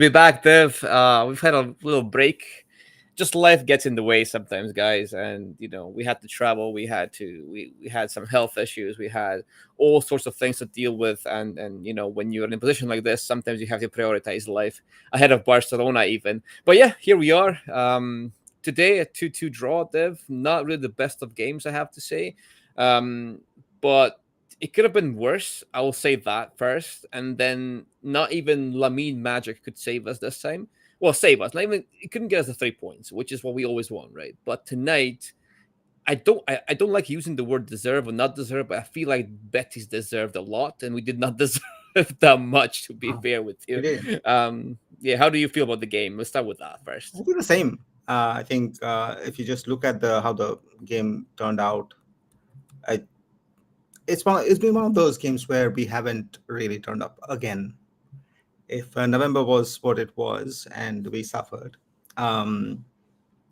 We're back, Dev. We've had a little break. Just life gets in the way sometimes, guys, and we had to travel. We had some health issues. We had all sorts of things to deal with, and when you're in a position like this, sometimes you have to prioritize life ahead of Barcelona, even. But yeah, here we are. Today a 2-2 draw, Dev. Not really the best of games, I have to say. But it could have been worse. I will say that first, and then not even Lamine Magic could save us this time. Well, save us. Not even it couldn't get us the 3 points, which is what we always want, right? But tonight, I don't like using the word deserve or not deserve, but I feel like Betis deserved a lot, and we did not deserve that much. To be Oh, fair with we you, did. yeah. How do you feel about the game? Let's start with that I first. feel the same. I think if you just look at the how the game turned out, I, it's been one of those games where we haven't really turned up again. If November was what it was and we suffered, um,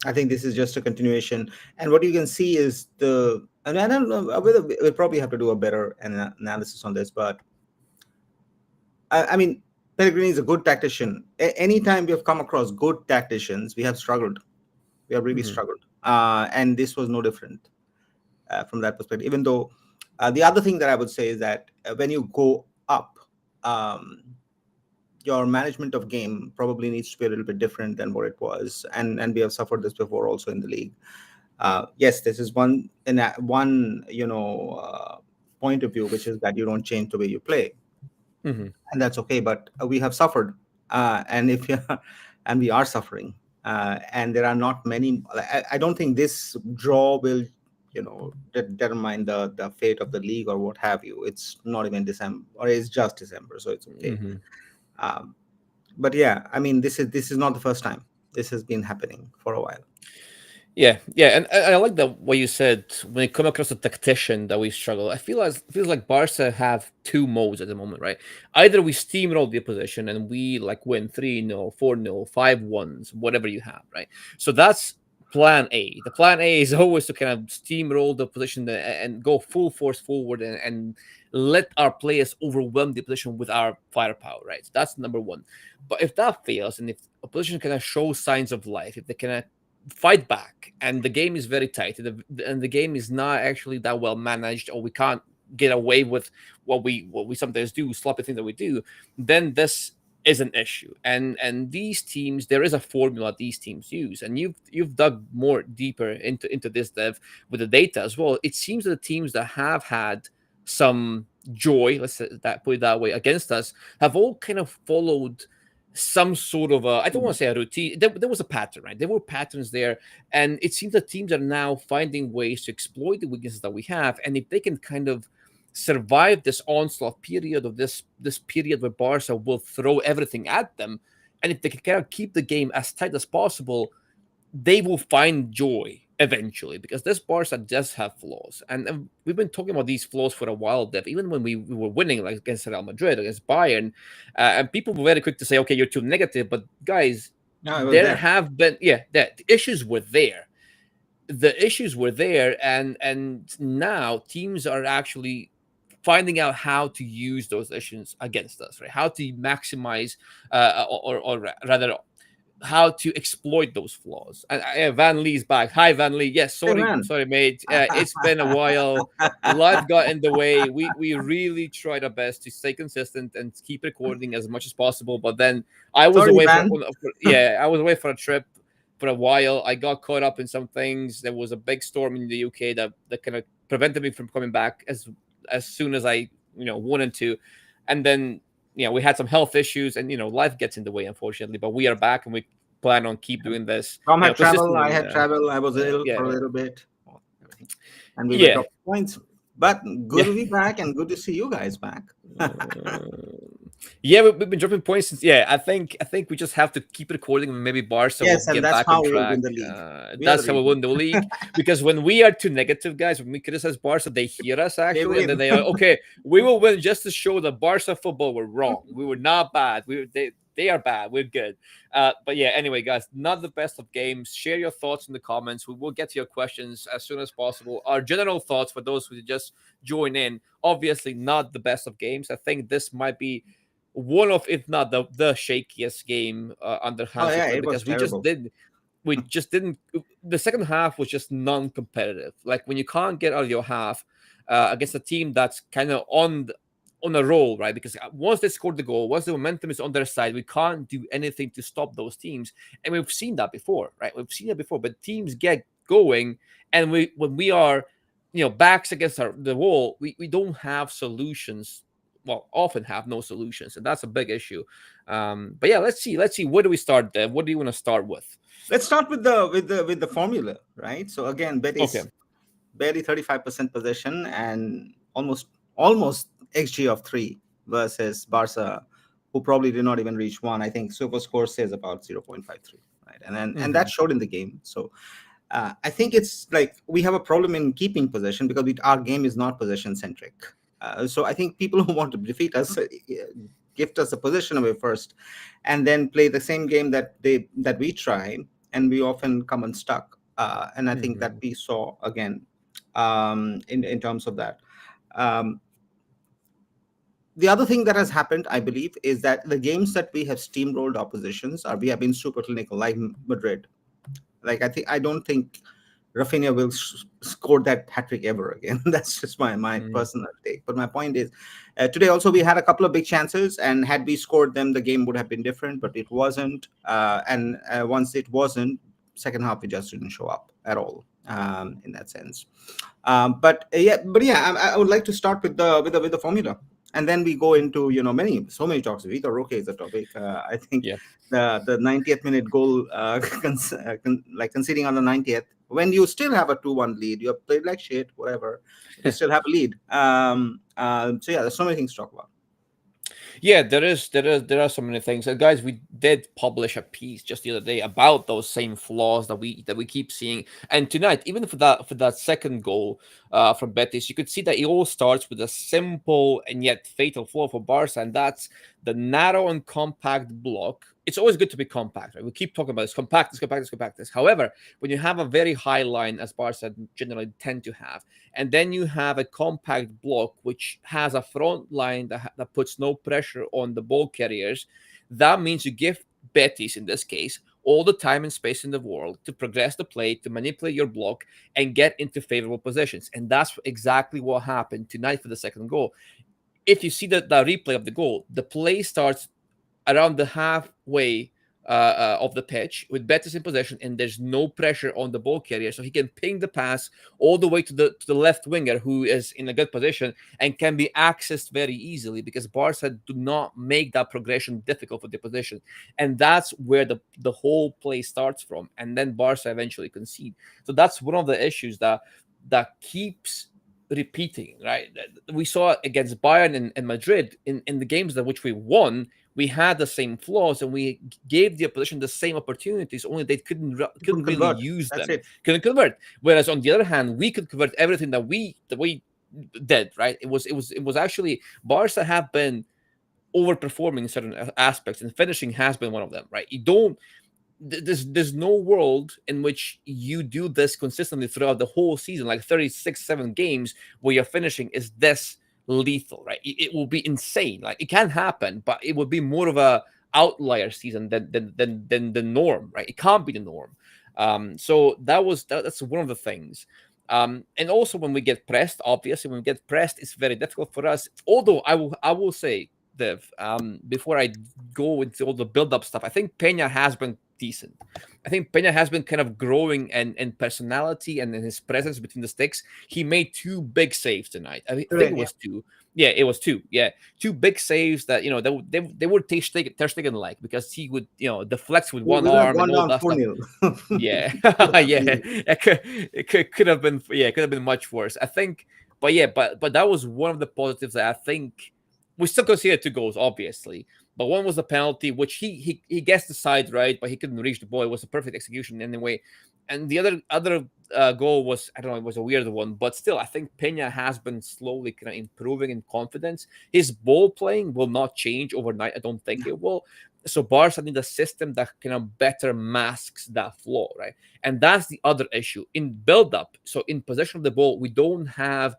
I think this is just a continuation. And what you can see is and I don't know whether we'll probably have to do a better analysis on this, but I mean, Pellegrini is a good tactician. Anytime we have come across good tacticians, we have struggled. We have really Hmm. struggled, and this was no different from that perspective. Even though the other thing that I would say is that when you go up, um, your management of game probably needs to be a little bit different than what it was, and we have suffered this before also in the league. Yes, this is one point of view, which is that you don't change the way you play, Hmm. and that's okay. But we have suffered, and if you and we are suffering, and there are not many. I don't think this draw will, determine the fate of the league or what have you. It's not even December, or it's just December, so it's okay. Hmm. Um, but yeah, I mean, this is not the first time. This has been happening for a while. Yeah, yeah, and I like that what you said when it come across a tactician that we struggle. I feels like Barca have two modes at the moment, right? Either we steamroll the opposition and we like win 3-0, 4-0, 5-1s, whatever you have, right? So that's plan A. The plan A is always to kind of steamroll the opposition and go full force forward and let our players overwhelm the opposition with our firepower, right? So that's number one. But if that fails and if opposition kind of shows signs of life, if they kind of fight back and the game is very tight and the game is not actually that well managed, or we can't get away with what we sometimes do, sloppy things that we do, then this is an issue. And these teams, there is a formula these teams use, and you've dug more deeper into this, Dev, with the data as well. It seems that the teams that have had some joy, let's say that, put it that way, against us, have all kind of followed some sort of I don't want to say a routine. There was a pattern, right? There were patterns there, and it seems that teams are now finding ways to exploit the weaknesses that we have, and if they can kind of survive this onslaught period of this period where Barca will throw everything at them, and if they can kind of keep the game as tight as possible, they will find joy eventually, because this Barca does have flaws, and we've been talking about these flaws for a while. That even when we were winning, like against Real Madrid, against Bayern, and people were very quick to say, "Okay, you're too negative." But guys, No, I was there there. have been, yeah, the issues were there. The issues were there, and now teams are actually finding out how to use those issues against us, right? How to maximize, or rather how to exploit those flaws. And Van Lee's back. Hi, Van Lee. Yes, Hey sorry, man. sorry, mate. It's been a while. Life got in the way. We really tried our best to stay consistent and keep recording as much as possible. But then I was Sorry, away man. yeah, I was away for a trip for a while. I got caught up in some things. There was a big storm in the UK that kind of prevented me from coming back as soon as I wanted to, and then we had some health issues, and life gets in the way, unfortunately. But we are back, and we plan on keep doing this, Tom had travel. I consistently. had travel. I was ill for a Yeah, little bit, everything. And we were yeah, dropping points. But good yeah. to be back and good to see you guys back. Yeah, we've been dropping points since. Yeah, I think we just have to keep recording, and maybe Barca will Yes, and get that's back on how we will track. win the league. We are the That's how we reason. win the league. Because when we are too negative, guys, when we criticize Barca, they hear us They actually, and then win. they are okay. We will win just to show that Barca football were wrong. We were not bad. They are bad. We're good. But yeah, anyway, guys, not the best of games. Share your thoughts in the comments. We will get to your questions as soon as possible. Our general thoughts for those who just join in. Obviously, not the best of games. I think this might be one of, if not the shakiest game under Oh Hansi yeah, Flick, it was because terrible. we just didn't. The second half was just non-competitive. Like when you can't get out of your half against a team that's kind of on a roll, right? Because once they scored the goal, once the momentum is on their side, we can't do anything to stop those teams. And we've seen that before, right? We've seen it before. But teams get going, and when we are, backs against the wall, we don't have solutions. Well, often have no solutions, and that's a big issue. But yeah, let's see. Where do we start, Dev? What do you want to start with? Let's start with the formula, right? So again, Okay. Betis barely 35% possession and almost XG of 3 versus Barca, who probably did not even reach 1. I think Super Score says about 0.53, right? And Hmm. that showed in the game. So I think it's like we have a problem in keeping possession because our game is not possession centric. So I think people who want to defeat us gift us a position away first, and then play the same game that we try, and we often come unstuck. And I think that Hmm. we saw again in terms of that. Um, the other thing that has happened, I believe, is that the games that we have steamrolled oppositions are we have been super clinical, like Madrid. Like I don't think Rafinha will score that hat trick ever again. That's just my Hmm. personal take. But my point is, today also we had a couple of big chances, and had we scored them, the game would have been different. But it wasn't, and once it wasn't, second half we just didn't show up at all in that sense. But yeah, I would like to start with the formula, and then we go into so many talks. Vito Roque is a topic. I think Yeah. the 90th minute goal, like conceding on the 90th, when you still have a 2-1 lead, you have played like shit, whatever, but you still have a lead. So yeah, there's so many things to talk about. Yeah, there are so many things. And guys, we did publish a piece just the other day about those same flaws that we keep seeing. And tonight, even for that second goal from Betis, you could see that it all starts with a simple and yet fatal flaw for Barca, and that's the narrow and compact block. It's always good to be compact, right? We keep talking about this compact, compact, compact. However, when you have a very high line, as Barca generally tend to have, and then you have a compact block which has a front line that puts no pressure on the ball carriers. That means you give Betis, in this case, all the time and space in the world to progress the play, to manipulate your block, and get into favorable positions. And that's exactly what happened tonight for the second goal. If you see the replay of the goal, the play starts around the halfway of the pitch with Betis in possession, and there's no pressure on the ball carrier, so he can ping the pass all the way to the left winger, who is in a good position and can be accessed very easily because Barca do not make that progression difficult for the position, and that's where the whole play starts from, and then Barca eventually concede. So that's one of the issues that keeps repeating, right? We saw it against Bayern and Madrid in the games that which we won. We had the same flaws, and we gave the opposition the same opportunities. Only they You couldn't couldn't really convert. use That's them, it. couldn't convert. Whereas on the other hand, we could convert everything that we did. Right? It was actually Barca have been overperforming in certain aspects, and finishing has been one of them. Right? You don't there's no world in which you do this consistently throughout the whole season, like 36 7 games where your finishing is this lethal, right? It will be insane. Like, it can happen, but it would be more of a outlier season than the norm, right? It can't be the norm. So that's one of the things. And also when we get pressed, obviously when we get pressed, it's very difficult for us. Although I will say, Dev, before I go into all the build-up stuff, I think Pena has been decent. I think Pena has been kind of growing and personality and in his presence between the sticks. He made two big saves tonight. I think it Correct. Yeah. was two. Yeah, it was two. Yeah, two big saves that they were Ter Stegen like, because he would deflect with one We would have arm and gone all down that stuff. 4-0. Yeah, Would have yeah, been. it could have been, yeah, it could have been much worse, I think. But yeah, but that was one of the positives that I think we still consider two goals, obviously. But one was the penalty, which he guessed the side right, but he couldn't reach the ball. It was a perfect execution anyway. And the other goal was, I don't know, it was a weird one, but still, I think Pena has been slowly kind of improving in confidence. His ball playing will not change overnight. I don't think it will. So Barca need a system that kind of better masks that flaw, right? And that's the other issue in build up. So in possession of the ball, we don't have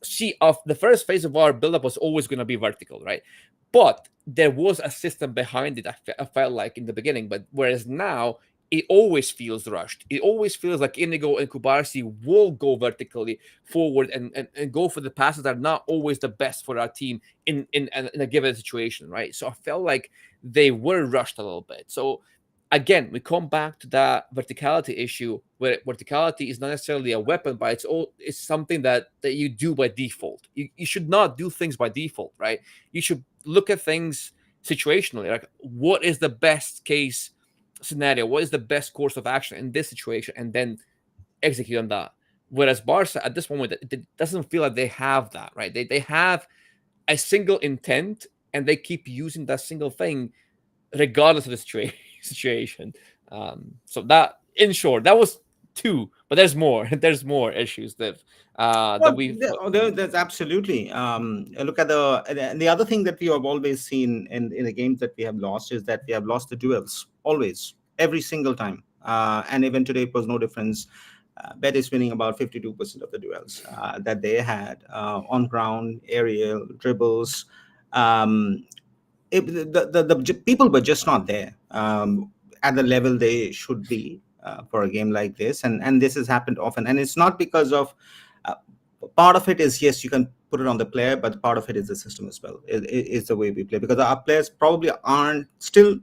see of the first phase of our buildup was always going to be vertical, right? But there was a system behind it. I felt like in the beginning, but whereas now it always feels rushed. It always feels like Inigo and Kubarsi will go vertically forward and go for the passes that are not always the best for our team in a given situation, right? So I felt like they were rushed a little bit. So again, we come back to that verticality issue where verticality is not necessarily a weapon, but it's something that you do by default. You should not do things by default, right? You should look at things situationally, like what is the best case scenario, what is the best course of action in this situation, and then execute on that. Whereas Barca at this moment, it doesn't feel like they have that, right? They have a single intent and they keep using that single thing regardless of the situation. So that, in short, that was two, but there's more. There's more issues that Well, we've. there's absolutely. Look at the other thing that we have always seen in the games that we have lost is that we have lost the duels always, every single time. And even today it was no difference. Betis winning about 52% of the duels that they had on ground, aerial dribbles. Um, people were just not there at the level they should be for a game like this, and this has happened often. And it's not because of uh, part of it is, yes, you can put it on the player, but part of it is the system as well. It's the way we play, because our players probably aren't still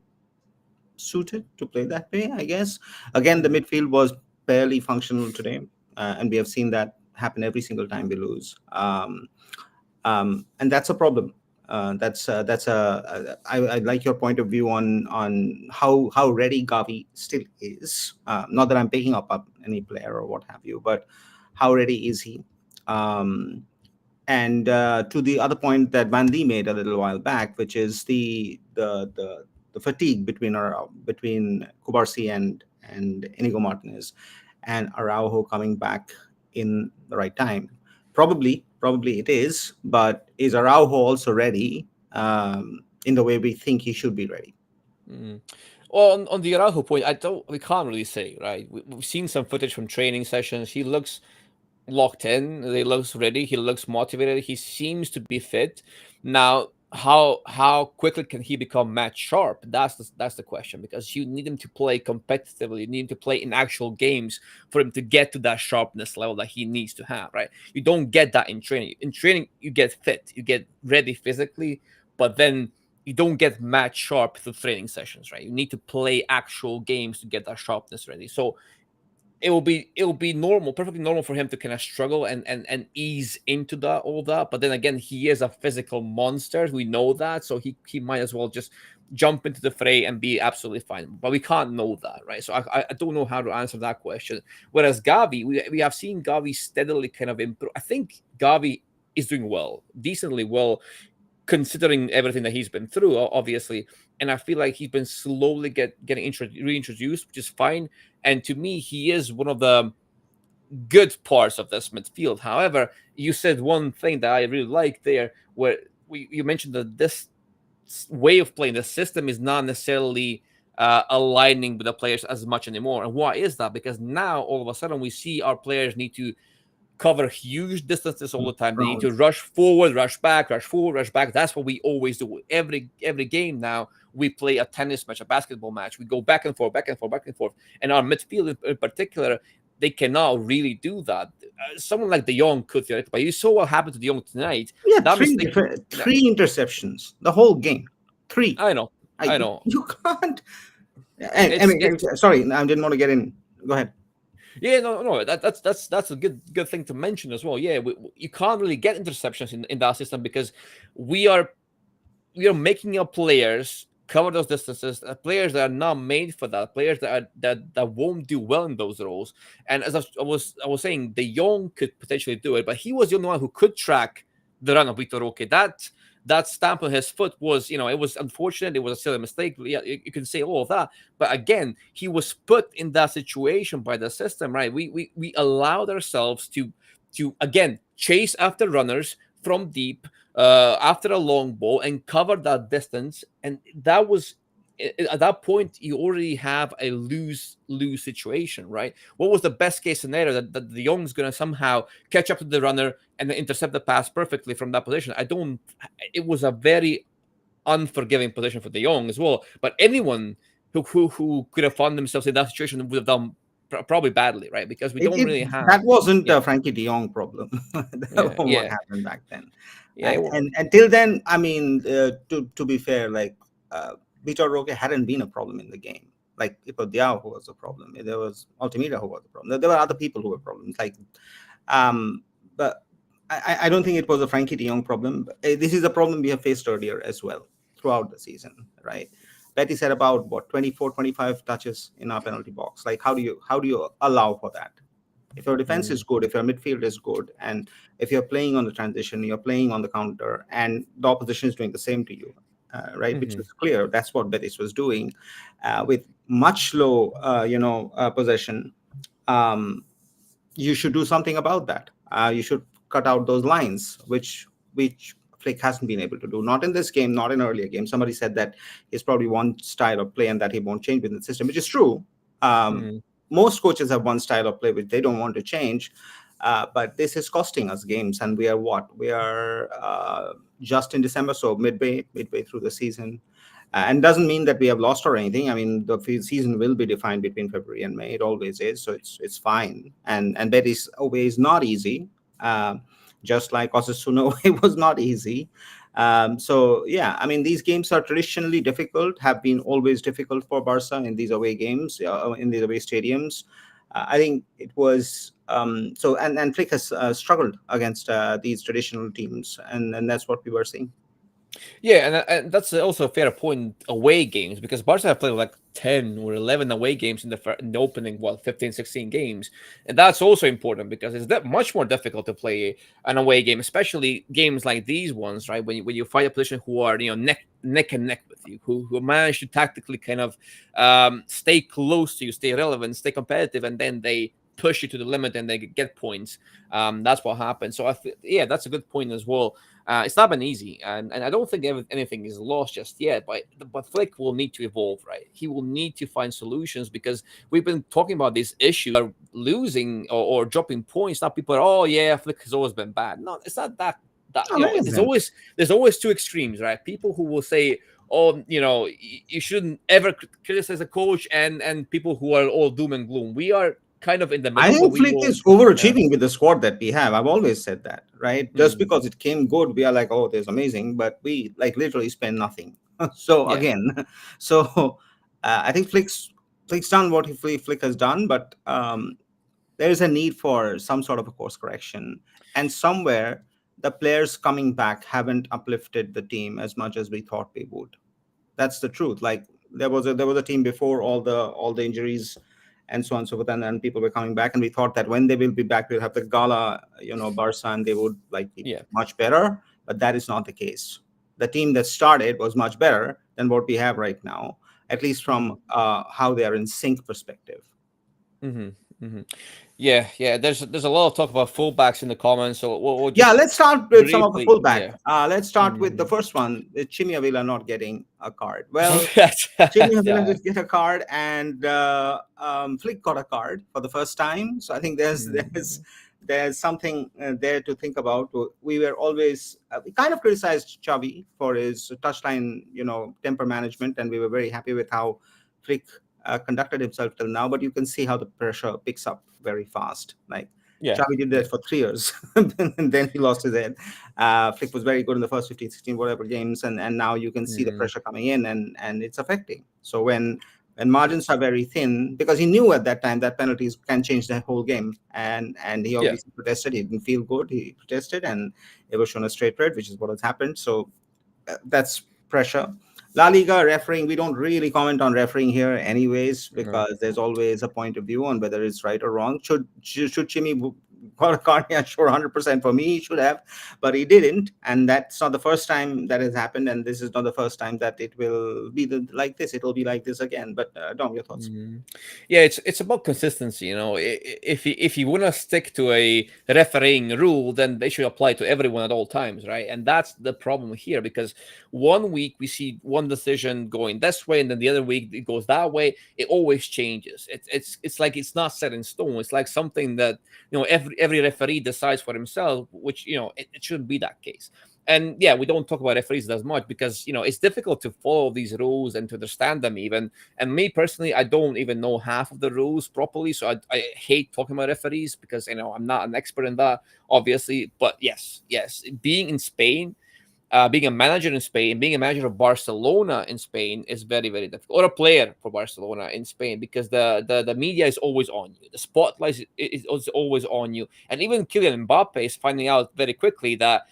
suited to play that way, I guess. Again, the midfield was barely functional today, and we have seen that happen every single time we lose. And that's a problem. I like your point of view on how ready Gavi still is. Not that I'm picking up any player or what have you, but how ready is he? Um, and to the other point that Bandy made a little while back, which is the fatigue between Kubarsi and Inigo Martinez, and Araujo coming back in the right time. Probably it is, but is Araujo also ready in the way we think he should be ready? Mm. Well, on the Araujo point, we can't really say, right? We've seen some footage from training sessions. He looks locked in. He looks ready. He looks motivated. He seems to be fit. Now, how quickly can he become match sharp? That's the question, because you need him to play competitively. You need him to play in actual games for him to get to that sharpness level that he needs to have. Right? You don't get that in training. In training, you get fit, you get ready physically, but then you don't get match sharp through training sessions. Right? You need to play actual games to get that sharpness ready. So it will be normal, perfectly normal for him to kind of struggle and ease into that all that. But then again, he is a physical monster. We know that, so he might as well just jump into the fray and be absolutely fine. But we can't know that, right? So I don't know how to answer that question. Whereas Gavi, we have seen Gavi steadily kind of improve. I think Gavi is doing well, decently well, considering everything that he's been through, obviously. And I feel like he's been slowly getting reintroduced, which is fine. And to me, he is one of the good parts of this midfield. However, you said one thing that I really like there, where you mentioned that this way of playing, the system is not necessarily aligning with the players as much anymore. And why is that? Because now all of a sudden we see our players need to cover huge distances all the time. They need to rush forward, rush back, rush forward, rush back. That's what we always do. Every game now, we play a tennis match, a basketball match. We go back and forth, back and forth, back and forth. And our midfield in particular, they cannot really do that. Someone like De Jong could theoretically, but you saw what happened to De Jong tonight. Yeah, That mistake. three interceptions the whole game. Three. I know, I I know. You can't. And, It's sorry, I didn't want to get in. Go ahead. Yeah, no. That's a good thing to mention as well. Yeah, you can't really get interceptions in that system because we are we are making our players cover those distances. Players that are not made for that. Players that won't do well in those roles. And as I was saying, De Jong could potentially do it, but he was the only one who could track the run of Vitor Roque. That stamp on his foot was, it was unfortunate. It was a silly mistake. Yeah, you can say all of that, but again, he was put in that situation by the system, right? We allowed ourselves to again chase after runners from deep after a long ball and cover that distance, and that was at that point you already have a lose situation, right? What was the best case scenario that De Jong's going to somehow catch up to the runner and then intercept the pass perfectly from that position? I don't. It was a very unforgiving position for De Jong as well. But anyone who could have found themselves in that situation would have done probably badly, right? Because we It, don't it really have. that wasn't Yeah, Frankie De Jong problem. That yeah, was what yeah, happened back then. yeah. And until then, I mean, to be fair, like Vitor Roque hadn't been a problem in the game. Like it was Diao who was a problem. There was Altamira who was a problem. There were other people who were problems. Like, but I don't think it was a Frankie De Jong problem. This is a problem we have faced earlier as well throughout the season, right? Betis had about what 24, 25 touches in our penalty box. Like, how do you allow for that? If your defense is Mm, good, if your midfield is good, and if you're playing on the transition, you're playing on the counter, and the opposition is doing the same to you, right? Which mm-hmm, is clear. That's what Betis was doing with much low, possession. Um, you should do something about that. You should cut out those lines, which Flick hasn't been able to do. Not in this game, not in earlier games. Somebody said that he's probably one style of play and that he won't change within the system, which is true. Um, mm, Most coaches have one style of play which they don't want to change. But this is costing us games, and we are what? We are just in December, so midway through the season. And doesn't mean that we have lost or anything. I mean, the season will be defined between February and May. It always is, so it's fine. And Betis away is not easy, just like Osasuna away was not easy. So yeah, I mean, these games are traditionally difficult, have been always difficult for Barca in these away games, in these away stadiums. I think it was so, and Flick has struggled against these traditional teams, and that's what we were seeing. yeah, and that's also a fair point. Away games, because Barca have played like 10 or 11 away games in the opening, what, 15, 16 games, and that's also important because it's that much more difficult to play an away game, especially games like these ones, right? When you fight a position who are neck and neck with you, who manage to tactically kind of stay close to you, stay relevant, stay competitive, and then they push you to the limit and they get points. That's what happens. So yeah, that's a good point as well. It's not been easy, and I don't think anything is lost just yet. But Flick will need to evolve, right? He will need to find solutions because we've been talking about these issues, are losing or dropping points. Now people are, oh yeah, Flick has always been bad. No, it's not that. No, that isn't. There's always two extremes, right? People who will say, oh, you shouldn't ever criticize a coach, and people who are all doom and gloom. We are kind of in the I middle, but think we Flick will. is Yeah. overachieving with the squad that we have. I've always said that, right? Just Mm, because it came good, we are like, oh, there's amazing, but we like literally spend nothing. So yeah. again, so I think Flick's done what Flick has done, but there is a need for some sort of a course correction, and somewhere the players coming back haven't uplifted the team as much as we thought they would. That's the truth. Like there was a team before all the injuries and so on and so forth, and people were coming back, and we thought that when they will be back, we'll have the gala, Barca, and they would like be Yeah. much better. But that is not the case. The team that started was much better than what we have right now, at least from Hmm. how they are in sync perspective. Hmm. Hmm. Yeah, yeah. There's a lot of talk about fullbacks in the comments, so we'll Yeah, just let's start with some of the briefly. fullback. Yeah. Let's start with the Hmm. first one, Chimi Avila not getting a card. Well, That's, Jimmy Avila yeah. did get a card, and Flick got a card for the first time. So I think there's there's Mhm. there's something there to think about. We were always we kind of criticized Xavi for his touchline, temper management, and we were very happy with how Flick conducted himself till now. But you can see how the pressure picks up very fast. Like Yeah. Xavi did that Yeah. for 3 years, and then he lost his head. Flick was very good in the first 15, 16, whatever games, and now you can see the Mm, pressure coming in, and it's affecting. So when margins are very thin, because he knew at that time that penalties can change the whole game, and he yeah. obviously protested. He didn't feel good. He protested, and it was shown a straight red, which is what has happened. So that's pressure. La Liga refereeing, we don't really comment on refereeing here, anyways, No. because there's always a point of view on whether it's right or wrong. Should Chimi Carney, sure, 100% for me, he should have, but he didn't. And that's not the first time that has happened. And this is not the first time that it will be like this. It will be like this again. But Dom, your thoughts? Mhm. Yeah, it's about consistency. You know, if you want to stick to a refereeing rule, then they should apply to everyone at all times, right? And that's the problem here because one week we see one decision going this way, and then the other week it goes that way. It always changes. It's like it's not set in stone. It's like something that every referee decides for himself, which it shouldn't be that case. And yeah, we don't talk about referees as much because it's difficult to follow these rules and to understand them even. And me personally, I don't even know half of the rules properly, so I hate talking about referees because I'm not an expert in that, obviously. But yes, being in Spain, being a manager in Spain, being a manager of Barcelona in Spain is very, very difficult. Or a player for Barcelona in Spain because the media is always on you. The spotlight is always on you. And even Kylian Mbappe is finding out very quickly that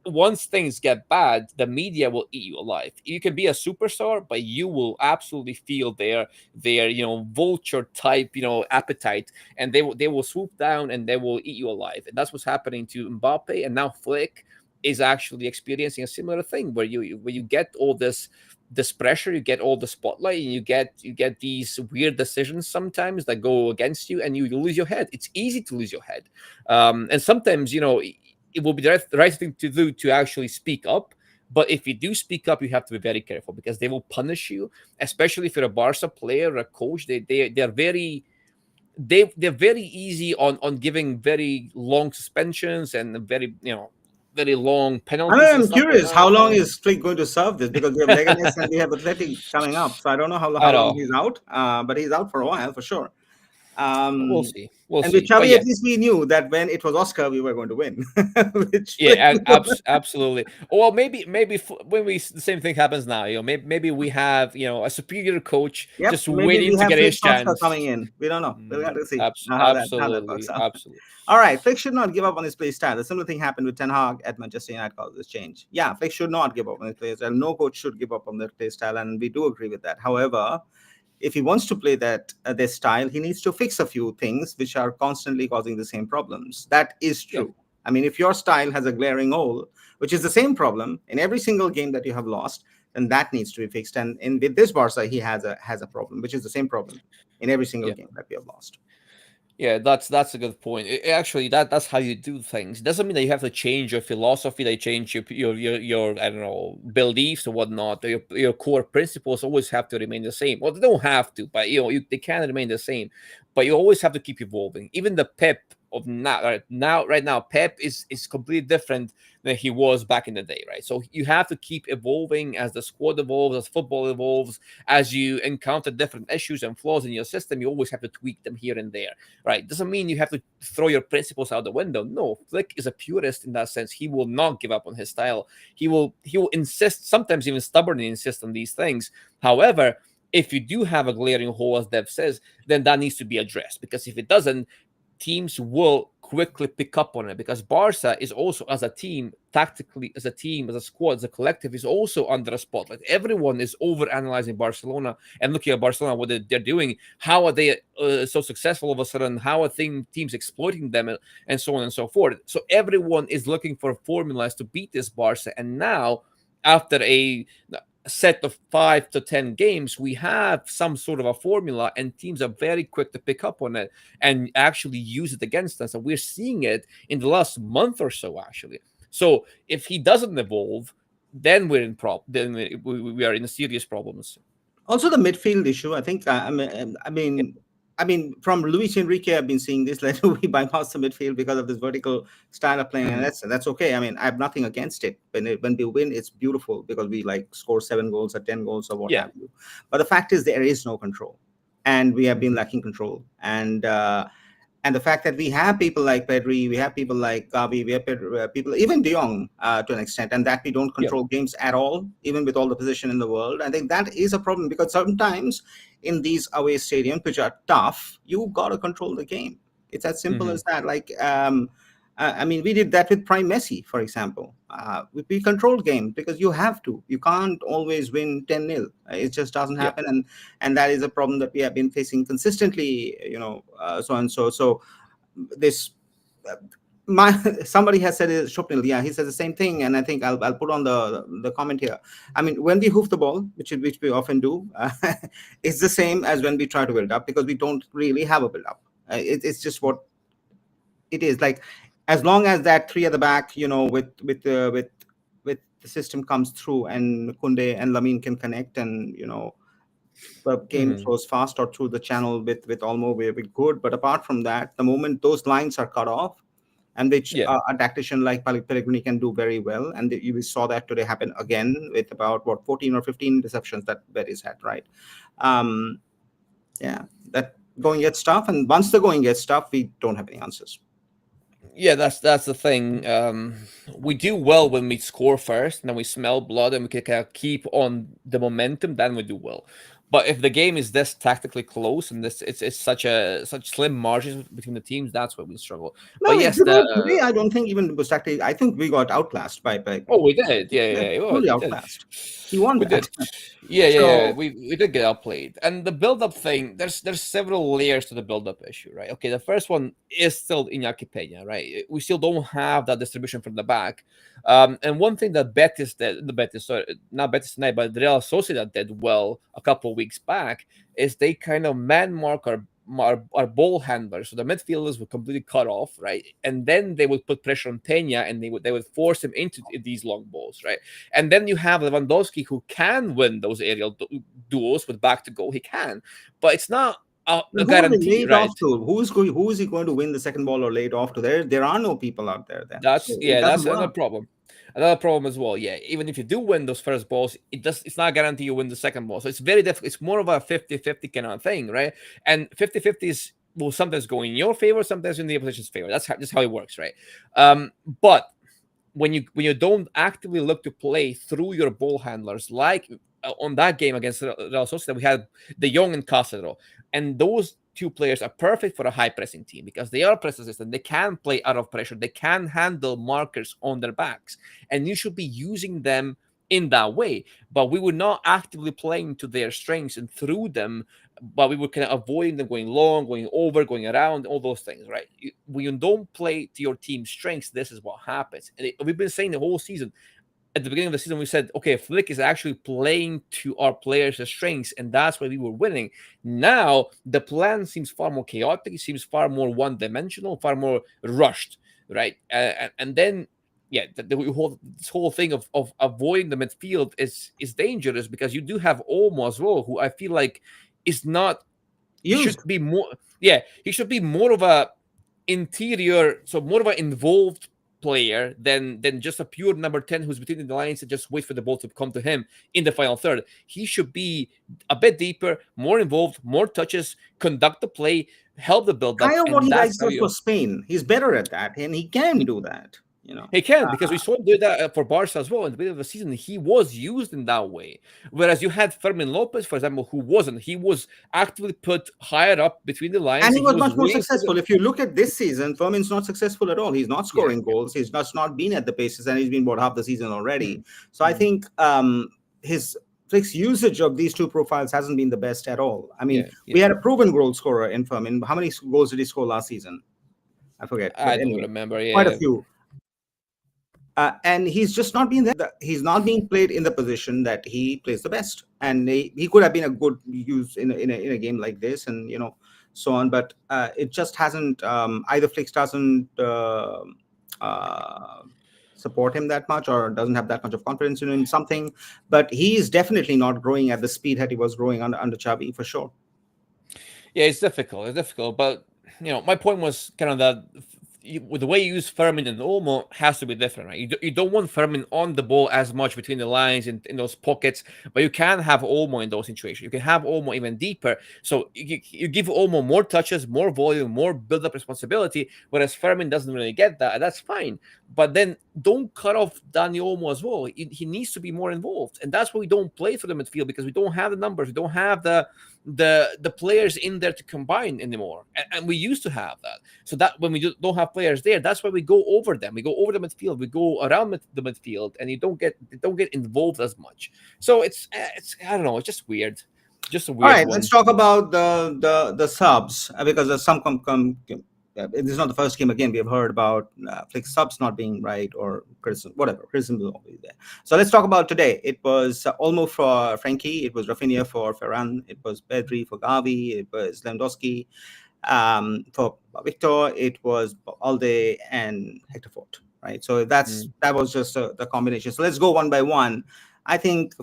once things get bad, the media will eat you alive. You can be a superstar, but you will absolutely feel their vulture type appetite, and they will swoop down and they will eat you alive. And that's what's happening to Mbappe, and now Flick is actually experiencing a similar thing where you get all this pressure, you get all the spotlight, and you get these weird decisions sometimes that go against you, and you lose your head. It's easy to lose your head, and sometimes it will be the right thing to do to actually speak up. But if you do speak up, you have to be very careful because they will punish you, especially if you're a Barca player or a coach. They're very easy on giving very long suspensions and very long penalties and I'm stuff like curious, how that. long is Flick going to serve this? Because we have Leganes and we have Athletic coming up. So I don't know how I long know. he's out, but he's out for a while for sure. We'll Um, see. We'll and with see. But Xavi, yeah, at least we knew that when it was Oscar, we were going to win. Which Flick, yeah, absolutely. Well, maybe when the same thing happens now, maybe we have a superior coach yep, just maybe we waiting to have get Flick his Oscar chance. coming in. We don't know. We'll have to see how that works Absolutely, out. absolutely. All right, Flick should not give up on his play style. A similar thing happened with Ten Hag at Manchester United caused this change. Yeah, Flick should not give up on his play style. No coach should give up on their play style, and we do agree with that. However, if he wants to play that their style, he needs to fix a few things which are constantly causing the same problems. That is Yeah, true. I mean, if your style has a glaring hole, which is the same problem in every single game that you have lost, then that needs to be fixed. And with this Barca, he has a problem, which is the same problem in every single yeah. game that we have lost. Yeah, that's a good point. Actually, that's how you do things. It doesn't mean that you have to change your philosophy, that you change your I don't know beliefs or whatnot. Your core principles always have to remain the same. Well, they don't have to, but they can remain the same. But you always have to keep evolving. Even the Pep of now, right now, Pep is completely different than he was back in the day, right? So you have to keep evolving as the squad evolves, as football evolves, as you encounter different issues and flaws in your system. You always have to tweak them here and there, right? Doesn't mean you have to throw your principles out the window. No, Flick is a purist in that sense. He will not give up on his style. He will insist, sometimes even stubbornly insist on these things. However, if you do have a glaring hole, as Dev says, then that needs to be addressed. Because if it doesn't, teams will quickly pick up on it because Barca is also, as a team, tactically, as a team, as a squad, as a collective, is also under a spotlight. Everyone is over analyzing Barcelona and looking at Barcelona, what they're doing. How are they so successful all of a sudden? How are teams exploiting them, and so on and so forth? So everyone is looking for formulas to beat this Barca. And now, after a set of 5 to 10 games, we have some sort of a formula, and teams are very quick to pick up on it and actually use it against us. And we're seeing it in the last month or so, actually. So if he doesn't evolve, then we're in then we are in serious problems. Also, the midfield issue. I think. Yeah. From Luis Enrique, I've been seeing this. Like we bypass the midfield because of this vertical style of playing, and Mhm. that's okay. I mean, I have nothing against it. When we win, it's beautiful because we like score 7 goals or 10 goals or what Yeah. have you. But the fact is, there is no control, and we have been Mhm. lacking control. And the fact that we have people like Pedri, we have people like Gavi, we have people, even De Jong to an extent, and that we don't Yeah. control games at all, even with all the position in the world. I think that is a problem because sometimes in these away stadiums, which are tough, you got to control the game. It's as simple Mhm. as that. I mean, we did that with Prime Messi, for example. We controlled game because you have to. You can't always win 10-0. It just doesn't Yeah. happen, and that is a problem that we have been facing consistently. So and so. So this. my somebody has said it, Shopnil, yeah, he says the same thing, and I think I'll put on the comment here. I mean, when we hoof the ball, which we often do, it's the same as when we try to build up, because we don't really have a build up. It's just what it is. Like, as long as that three at the back, with the system comes through, and Kunde and Lamine can connect, and the game Mhm. flows fast, or through the channel with Olmo, we're good. But apart from that, the moment those lines are cut off, and which Yeah. a tactician like Pellegrini can do very well, and we saw that today happen again with about, what, 14 or 15 receptions that Betis had, right? Um, yeah, that going gets tough, and once the going gets tough, we don't have any answers. Yeah, that's the thing. We do well when we score first, and then we smell blood, and we can kind of keep on the momentum. Then we do well. But if the game is this tactically close and it's such slim margins between the teams, that's where we struggle. No, But I mean, yes, the today I don't think even was tactic. I think we got outclassed by oh, we did. Yeah, yeah, yeah, yeah. Well, totally we did. outclassed. He won We that. did. Yeah, yeah, yeah. So We did get outplayed. And the build up thing, there's several layers to the build up issue, right? Okay, the first one is still Iñaki Peña, right? We still don't have that distribution from the back. And one thing that Betis did, the Betis, sorry, not Betis tonight, but the Real Sociedad did well a couple of weeks back, is they kind of man mark our ball handlers, so the midfielders were completely cut off, right? And then they would put pressure on Peña, and they would force him into these long balls, right? And then you have Lewandowski, who can win those aerial duels with back to goal. He can, but it's not but a who are they guarantee, laid right? off to? Who is he going to win the second ball or laid off to? There are no people out there then, That's so it yeah, doesn't that's another work. problem. Another problem as well. Yeah, even if you do win those first balls, it's not a guarantee you win the second ball. So it's very difficult. It's more of a 50-50 kind of thing, right? And 50-50 is will sometimes go in your favor, sometimes in the opposition's favor. Just how it works, right? But when you don't actively look to play through your ball handlers, like on that game against Real Sociedad, we had De Jong and Castro, and those two players are perfect for a high pressing team because they are press resistant. They can play out of pressure. They can handle markers on their backs, and you should be using them in that way. But we were not actively playing to their strengths and through them, but we were kind of avoiding them going long, going over, going around, all those things, right? When you don't play to your team's strengths, this is what happens. And we've been saying the whole season. At the beginning of the season, we said, okay, Flick is actually playing to our players' strengths, and that's why we were winning. Now, the plan seems far more chaotic. It seems far more one-dimensional, far more rushed, right? And then, yeah, this whole thing of avoiding the midfield is dangerous because you do have Olmo as well, who I feel like is not should Used. be more. Yeah, he should be more of a interior, so more of an involved player than just a pure number 10 who's between the lines and just wait for the ball to come to him in the final third. He should be a bit deeper, more involved, more touches, conduct the play, help the build up, Kind of what and he that's likes how does for you. Spain. He's better at that, and he can do that. He can because we Uh, saw him do that for Barca as well in the beginning of the season. He was used in that way, whereas you had Fermin Lopez, for example, who wasn't. He was actively put higher up between the and lines, he and he was was much more waiting for the. successful. If you look at this season, Firmin's not successful at all. He's not Yeah, scoring yeah. goals. He's just not been at the paces, and he's been about half the season already. Mm, So I mm, think his Flick's usage of these two profiles hasn't been the best at all. I mean, yeah, we yeah. had a proven goal scorer in Firmin. How many goals did he score last season? I forget, but I don't anyway, remember. quite a Yeah. few. And he's just not been there. He's not being played in the position that he plays the best. And he could have been a good use in a game like this, and so on. But it just hasn't. Either Flix doesn't uh, support him that much, or doesn't have that much of confidence in something. But he is definitely not growing at the speed that he was growing under Xavi, for sure. Yeah, it's difficult. It's difficult, but my point was kind of that with the way you use Fermin and Olmo has to be different, right? You don't want Fermin on the ball as much between the lines and in those pockets, but you can have Olmo in those situations. You can have Olmo even deeper. So you give Olmo more touches, more volume, more build-up responsibility, whereas Fermin doesn't really get that, and that's fine. But then don't cut off Dani Olmo as well. He needs to be more involved, and that's why we don't play for the midfield because we don't have the numbers, we don't have the players in there to combine anymore, and we used to have that. So that when we don't have players there, that's why we go over them. We go over the midfield, we go around the midfield, and you don't get involved as much. So it's I don't know, it's just weird, just a All weird right, let's one. talk about the subs, because there's some this is not the first game. Again, we have heard about Flick subs not being right or criticism, whatever. Criticism will always be there. So let's talk about today. It was Olmo for Frankie. It was Rafinha for Ferran. It was Pedri for Gavi. It was Lewandowski for Victor. It was Alde and Hector Fort. Right. So that was just the combination. So let's go one by one. I think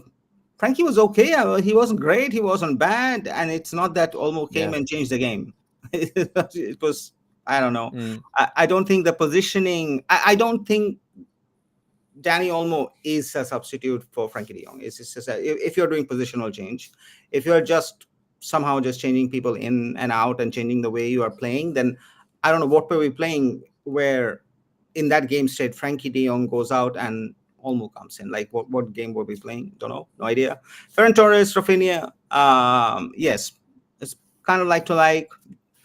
Frankie was okay. He wasn't great. He wasn't bad. And it's not that Olmo came Yeah. and changed the game. It was, I don't know. Mm. I don't think the positioning, I don't think Danny Olmo is a substitute for Frankie de Jong. It's just if you're doing positional change, if you're just somehow just changing people in and out and changing the way you are playing, then I don't know what were we playing where in that game state Frankie de Jong goes out and Olmo comes in. Like what game were we playing? Don't know, no idea. Ferran Torres, Rafinha, yes, it's kind of like to like.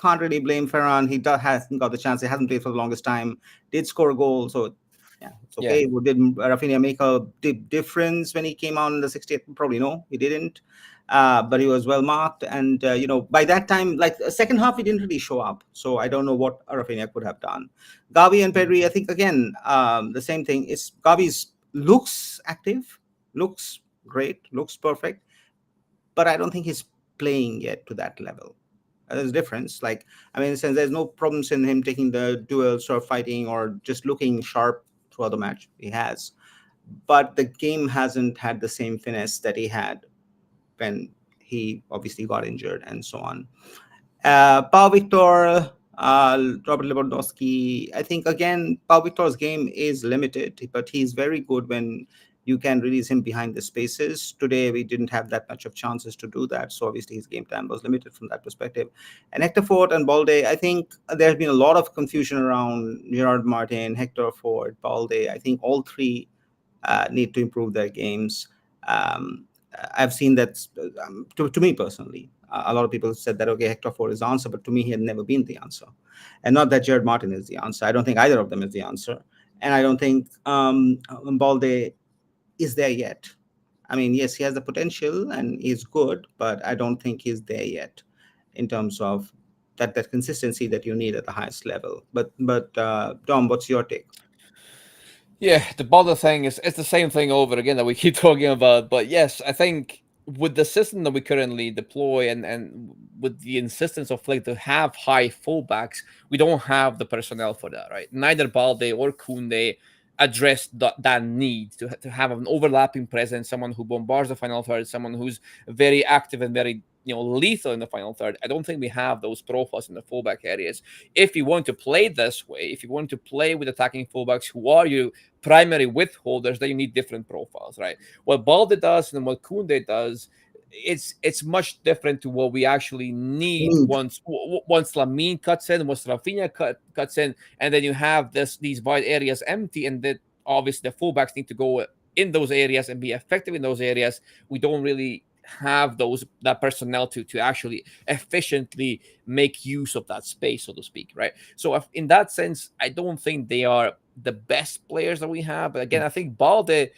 Can't really blame Ferran. Hasn't got the chance. He hasn't played for the longest time. Did score a goal, so yeah, it's Yeah. okay. Did Rafinha make a difference when he came out in the 60th? Probably no, he didn't. But he was well marked, and by that time, like the second half, he didn't really show up. So I don't know what Rafinha could have done. Gavi and Mm. Pedri, I think again, the same thing. Is Gavi's looks active, looks great, looks perfect, but I don't think he's playing yet to that level. There's a difference. Like, I mean, in the sense, there's no problems in him taking the duels or fighting or just looking sharp throughout the match. He has, but the game hasn't had the same finesse that he had when he obviously got injured and so on. Pau Victor, Robert Lewandowski. I think again, Pau Victor's game is limited, but he's very good when you can release him behind the spaces. Today, we didn't have that much of chances to do that, so obviously his game time was limited from that perspective. And Hector Ford and Balde, I think there's been a lot of confusion around Gerard Martin, Hector Ford, Balde. I think all three need to improve their games. Um, I've seen that to me personally. A lot of people said that okay, Hector Ford is the answer, but to me, he had never been the answer, and not that Jared Martin is the answer. I don't think either of them is the answer, and I don't think Balde is there yet. I mean, yes, he has the potential and he's good, but I don't think he's there yet in terms of that consistency that you need at the highest level. But Dom, what's your take? Yeah, the bother thing is it's the same thing over again that we keep talking about. But yes, I think with the system that we currently deploy and with the insistence of Flick to have high fullbacks, we don't have the personnel for that, right? Neither Balde or Kunde address that need to have an overlapping presence, someone who bombards the final third, someone who's very active and very lethal in the final third. I don't think we have those profiles in the fullback areas. If you want to play this way, if you want to play with attacking fullbacks who are you primary withholders, then you need different profiles, right? What Balde does and what Kunde does, it's much different to what we actually need Need. once Lamine cuts in, once Rafinha cuts in, and then you have these wide areas empty, and that obviously the fullbacks need to go in those areas and be effective in those areas. We don't really have that personnel to actually efficiently make use of that space, so to speak, right? So in that sense, I don't think they are the best players that we have. But again, I think Balde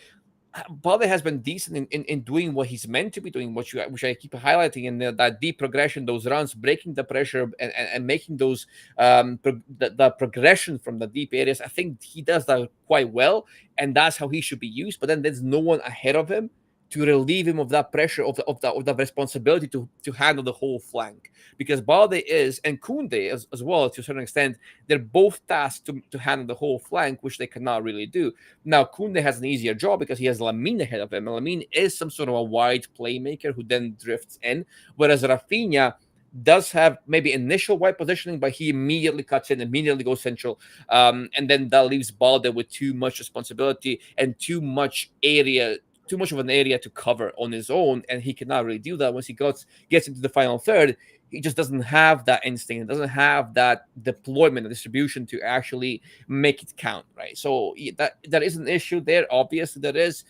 has been decent in doing what he's meant to be doing, which I keep highlighting in that deep progression, those runs, breaking the pressure, and making those the progression from the deep areas. I think he does that quite well, and that's how he should be used. But then there's no one ahead of him to relieve him of that pressure of the responsibility to handle the whole flank, because Balde is and Kunde as well to a certain extent, they're both tasked to handle the whole flank, which they cannot really do. Now, Kunde has an easier job because he has Lamine ahead of him. And Lamine is some sort of a wide playmaker who then drifts in, whereas Rafinha does have maybe initial wide positioning, but he immediately cuts in, immediately goes central. And then that leaves Balde with too much responsibility and too much of an area to cover on his own, and he cannot really do that once he gets into the final third. He just doesn't have that instinct, doesn't have that deployment and distribution to actually make it count, right? So that is an issue there. Obviously, there is,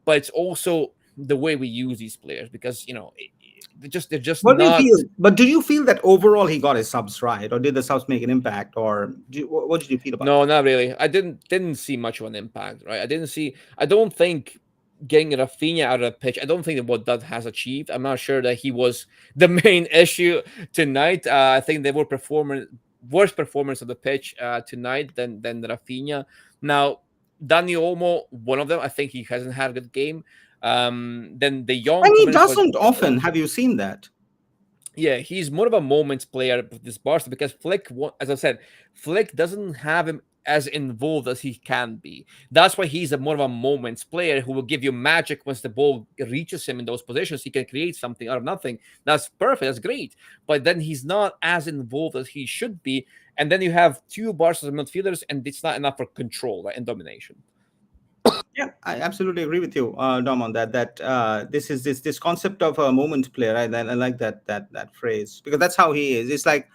but it's also the way we use these players because they're just What do you not. feel? But do you feel that overall he got his subs right, or did the subs make an impact, or what did you feel about No, that? not really. I didn't see much of an impact, right? I don't think getting Rafinha out of the pitch, I don't think that what that has achieved. I'm not sure that he was the main issue tonight. I think they were performing worse performance of the pitch tonight than Rafinha. Now, Dani Olmo, one of them, I think he hasn't had a good game. Then the Young And he coming in for doesn't often. Have you seen that? yeah, he's more of a moments player with this Barca because Flick, as I said, Flick doesn't have him as involved as he can be. That's why he's a more of a moments player who will give you magic once the ball reaches him in those positions. He can create something out of nothing. That's perfect. That's great. But then he's not as involved as he should be. And then you have two Barca midfielders, and it's not enough for control, right, and domination. Yeah, I absolutely agree with you, Dom, on that. That this is this concept of a moment player. I like that phrase because that's how he is. It's like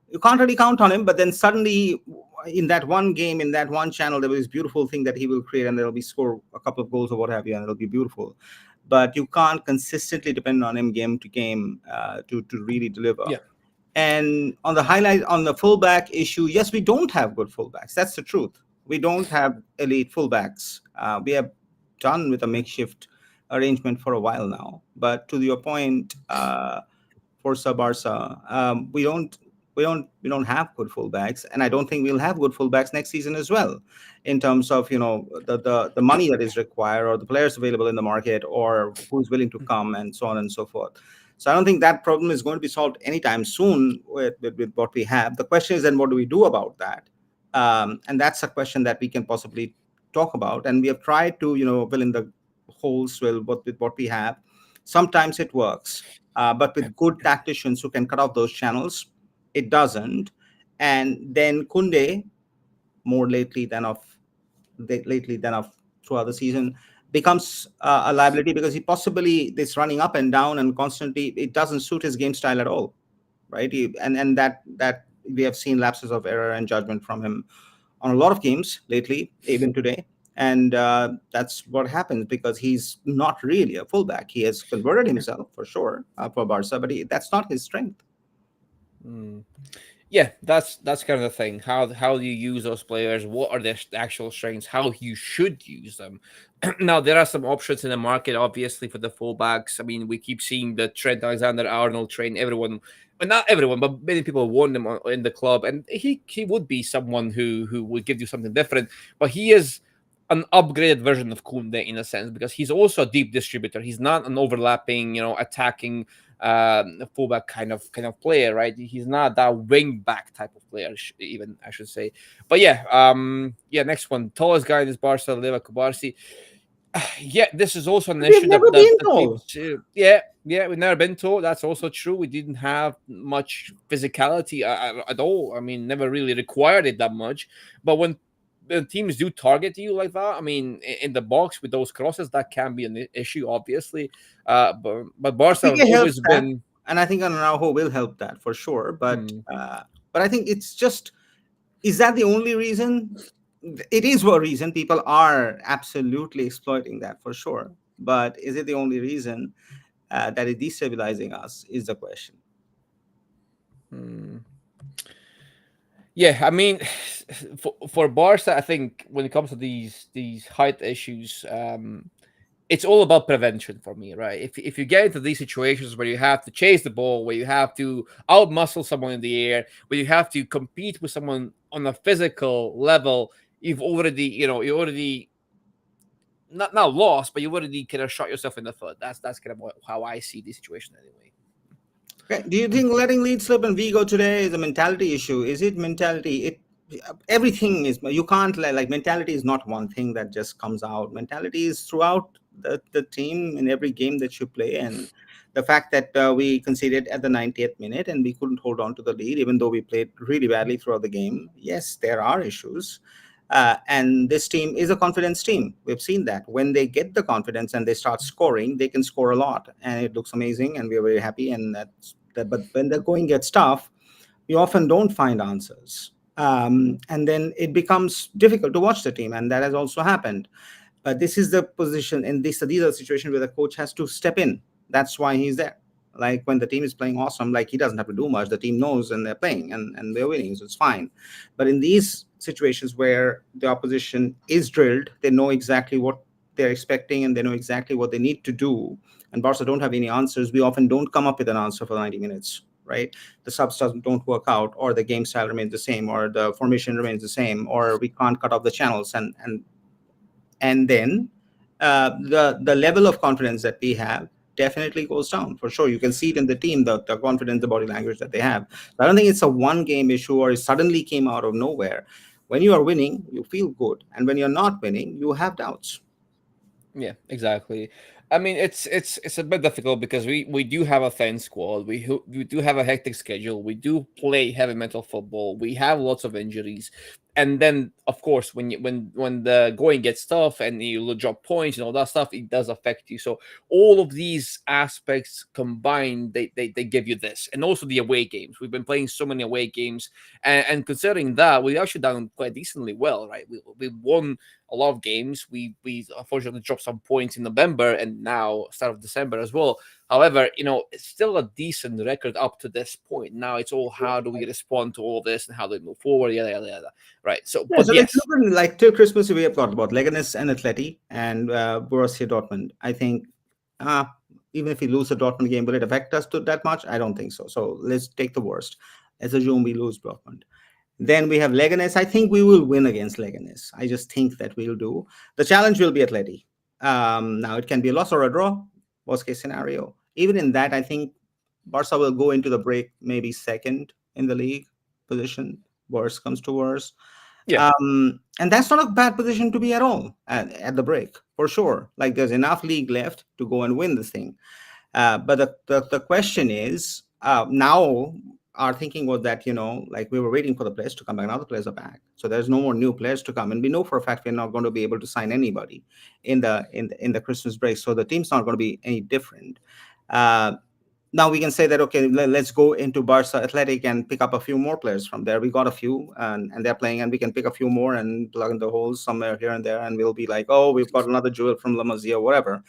you can't really count on him, but then suddenly in that one game, in that one channel, there was this beautiful thing that he will create, and there'll be score a couple of goals or what have you, and it'll be beautiful. But you can't consistently depend on him game to game to really deliver. Yeah. And on the highlight on the fullback issue, yes, we don't have good fullbacks. That's the truth. We don't have elite fullbacks. We have done with a makeshift arrangement for a while now. But to your point, Forza Barca, we don't have good fullbacks, and I don't think we'll have good fullbacks next season as well, in terms of the money that is required or the players available in the market or who's willing to come and so on and so forth. So I don't think that problem is going to be solved anytime soon with what we have. The question is then what do we do about that? And that's a question that we can possibly talk about. And we have tried to fill in the holes with what we have. Sometimes it works, but with good tacticians who can cut off those channels, it doesn't. And then Kunde, more lately than of throughout the season, becomes a liability because he possibly this running up and down and constantly it doesn't suit his game style at all, right? And that we have seen lapses of error and judgment from him on a lot of games lately, even today. And that's what happens because he's not really a fullback. He has converted himself for sure for Barca, but that's not his strength. Mm. Yeah, that's kind of the thing. How do you use those players? What are their actual strengths? How you should use them? Now there are some options in the market, obviously for the fullbacks. I mean, we keep seeing the Trent Alexander-Arnold train. Everyone, well, not everyone, but many people want him in the club, and he would be someone who would give you something different. But he is an upgraded version of Kunde in a sense because he's also a deep distributor. He's not an overlapping, attacking fullback kind of player, right? He's not that wing back type of player, even I should say. But yeah, yeah. Next one, tallest guy in this Barca, Leva Kubarsi. Yeah, this is also an We've issue never that been the told. teams. Yeah, we've never been told. That's also true. We didn't have much physicality at all. I mean, never really required it that much. But when the teams do target you like that, I mean, in the box with those crosses, that can be an issue, obviously. But Barca have Pique helps always that, been. and I think Araujo will help that for sure. Hmm, But I think it's just, is that the only reason? It is a reason. People are absolutely exploiting that for sure. But is it the only reason that is destabilizing us? Is the question. hmm. Yeah, I mean, for Barca, I think when it comes to these height issues, it's all about prevention for me, right? If you get into these situations where you have to chase the ball, where you have to outmuscle someone in the air, where you have to compete with someone on a physical level, you already not lost, but you already kind of shot yourself in the foot. That's kind of how I see the situation anyway. Okay. Do you think letting lead slip in Vigo today is a mentality issue? Is it mentality? Everything is, you can't like mentality is not one thing that just comes out. Mentality is throughout the team in every game that you play, and the fact that we conceded at the 90th minute and we couldn't hold on to the lead even though we played really badly throughout the game. Yes, there are issues. And this team is a confidence team. We've seen that when they get the confidence and they start scoring, they can score a lot, and it looks amazing, and we're very happy. And that's that. But when the going gets tough, you often don't find answers, and then it becomes difficult to watch the team, and that has also happened. But this is the position, and these are the situations where the coach has to step in. That's why he's there. Like when the team is playing awesome, like he doesn't have to do much. The team knows and they're playing and they're winning, so it's fine. But in these situations where the opposition is drilled, they know exactly what they're expecting and they know exactly what they need to do. And Barca don't have any answers. We often don't come up with an answer for 90 minutes. right? The subs don't work out, or the game style remains the same, or the formation remains the same, or we can't cut off the channels, and then the level of confidence that we have definitely goes down for sure. You can see it in the team, the confidence, the body language that they have. So I don't think it's a one game issue or it suddenly came out of nowhere. When you are winning, you feel good, and when you're not winning, you have doubts. Yeah, exactly. I mean, it's a bit difficult because we do have a thin squad. We do have a hectic schedule. We do play heavy mental football. We have lots of injuries, and then of course when the going gets tough and you drop points and all that stuff, it does affect you. So all of these aspects combined, they give you this, and also the away games. We've been playing so many away games, and considering that, we actually done quite decently well, right? We won a lot of games. We unfortunately dropped some points in November and now start of December as well. However, it's still a decent record up to this point. Now it's all how do we respond to all this and how do we move forward, yada yada yada. Right. So, Yeah, but so if you yes, look at like till Christmas, we have got about Leganes and Atleti and Borussia Dortmund. I think uh, even if we lose the Dortmund game, will it affect us to that much? I don't think so. So let's take the worst. Let's assume we lose Dortmund. Then we have Leganes. I think we will win against Leganes. I just think that we'll do. The challenge will be Atleti. Now it can be a loss or a draw, worst case scenario. Even in that, I think Barca will go into the break maybe second in the league position. Worst comes to worst. yeah, And that's not a bad position to be at all at the break, for sure. Like there's enough league left to go and win this thing. But the question is now our thinking was that, like we were waiting for the players to come back. Now the players are back. So there's no more new players to come. And we know for a fact we're not going to be able to sign anybody in the Christmas break. So the team's not going to be any different. Uh, Now we can say that okay, let's go into Barca Athletic and pick up a few more players from there. We got a few, and they're playing, and we can pick a few more and plug in the holes somewhere here and there, and we'll be like, oh, we've got another jewel from La Masia or whatever.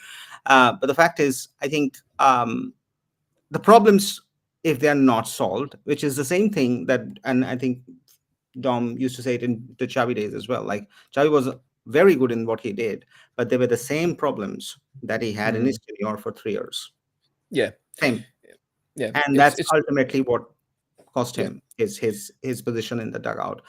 But the fact is, I think the problems, if they're not solved, which is the same thing that, and I think Dom used to say it in the Xavi days as well. Like Xavi was very good in what he did, but they were the same problems that he had in mhm, his tenure for 3 years. yeah, Same, yeah. and It's that's it's ultimately what cost yeah. him his position in the dugout.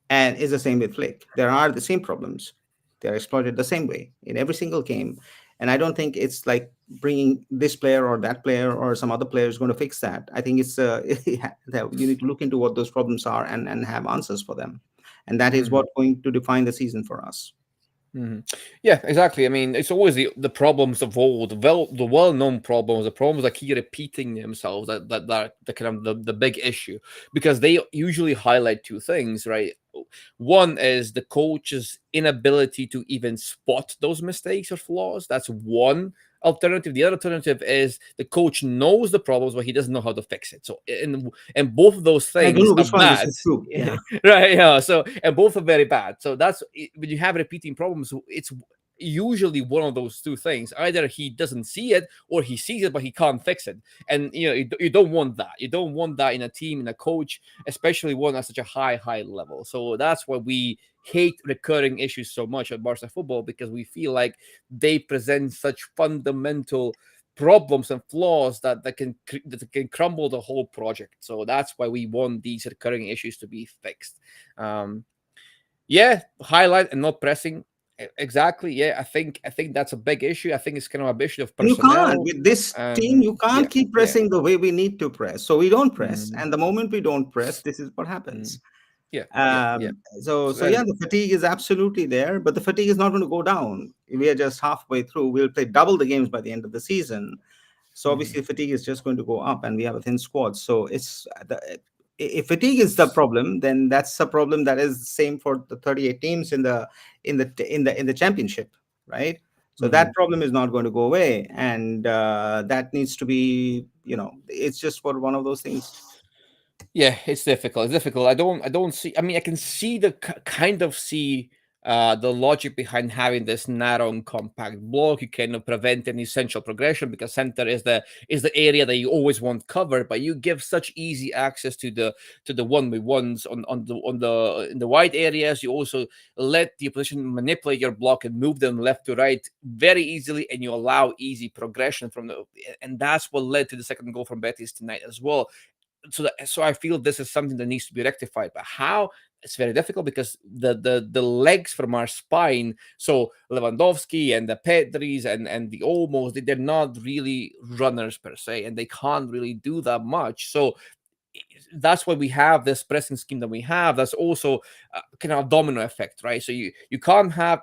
And it's the same with Flick. There are the same problems. They're exploited the same way in every single game. And I don't think it's like bringing this player or that player or some other player is going to fix that. I think it's that you need to look into what those problems are and have answers for them. And that is mhm. what's going to define the season for us. Yeah, exactly. I mean, it's always the problems of old, the well-known problems, the problems that keep repeating themselves. That the kind of the big issue, because they usually highlight two things, right? One is the coach's inability to even spot those mistakes or flaws. That's one alternative. The other alternative is the coach knows the problems, but he doesn't know how to fix it. So, and both of those I don't things know are which one this bad. is true. Yeah. Right, yeah, so and both are very bad. So that's when you have repeating problems, it's usually one of those two things. Either he doesn't see it or he sees it but he can't fix it. And you don't want that. You don't want that in a team, in a coach, especially one at such a high level. So that's why we hate recurring issues so much at Barca football, because we feel like they present such fundamental problems and flaws that can crumble the whole project. So that's why we want these recurring issues to be fixed. Um, yeah, highlight and not pressing. Exactly. Yeah, I think that's a big issue. I think it's kind of a issue of And you can't personnel. with this team. And You can't yeah, keep yeah, pressing the way we need to press. So we don't press, mm, and the moment we don't press, this is what mm, happens. yeah, yeah. So And yeah, the fatigue is absolutely there, but the fatigue is not going to go down. We are just halfway through. We'll play double the games by the end of the season. So mhm, obviously, fatigue is just going to go up, and we have a thin squad. So if fatigue is the problem, then that's a problem that is the same for the 38 teams in the championship, right? So that mhm. problem is not going to go away, and that needs to be, it's just for one of those things. Yeah, it's difficult. It's difficult. I don't see. I mean, I can see kind of see the logic behind having this narrow and compact block. You cannot prevent any central progression because center is the area that you always want covered, but you give such easy access to the 1v1s on the in the wide areas. You also let the opposition manipulate your block and move them left to right very easily, and you allow easy progression from the. And that's what led to the second goal from Betis tonight as well. so I feel this is something that needs to be rectified. But how? It's very difficult because the legs from our spine, so Lewandowski and the Pedris and the Olmos, they're not really runners per se, and they can't really do that much. So that's why we have this pressing scheme that we have. That's also kind of a domino effect, right? So you don't have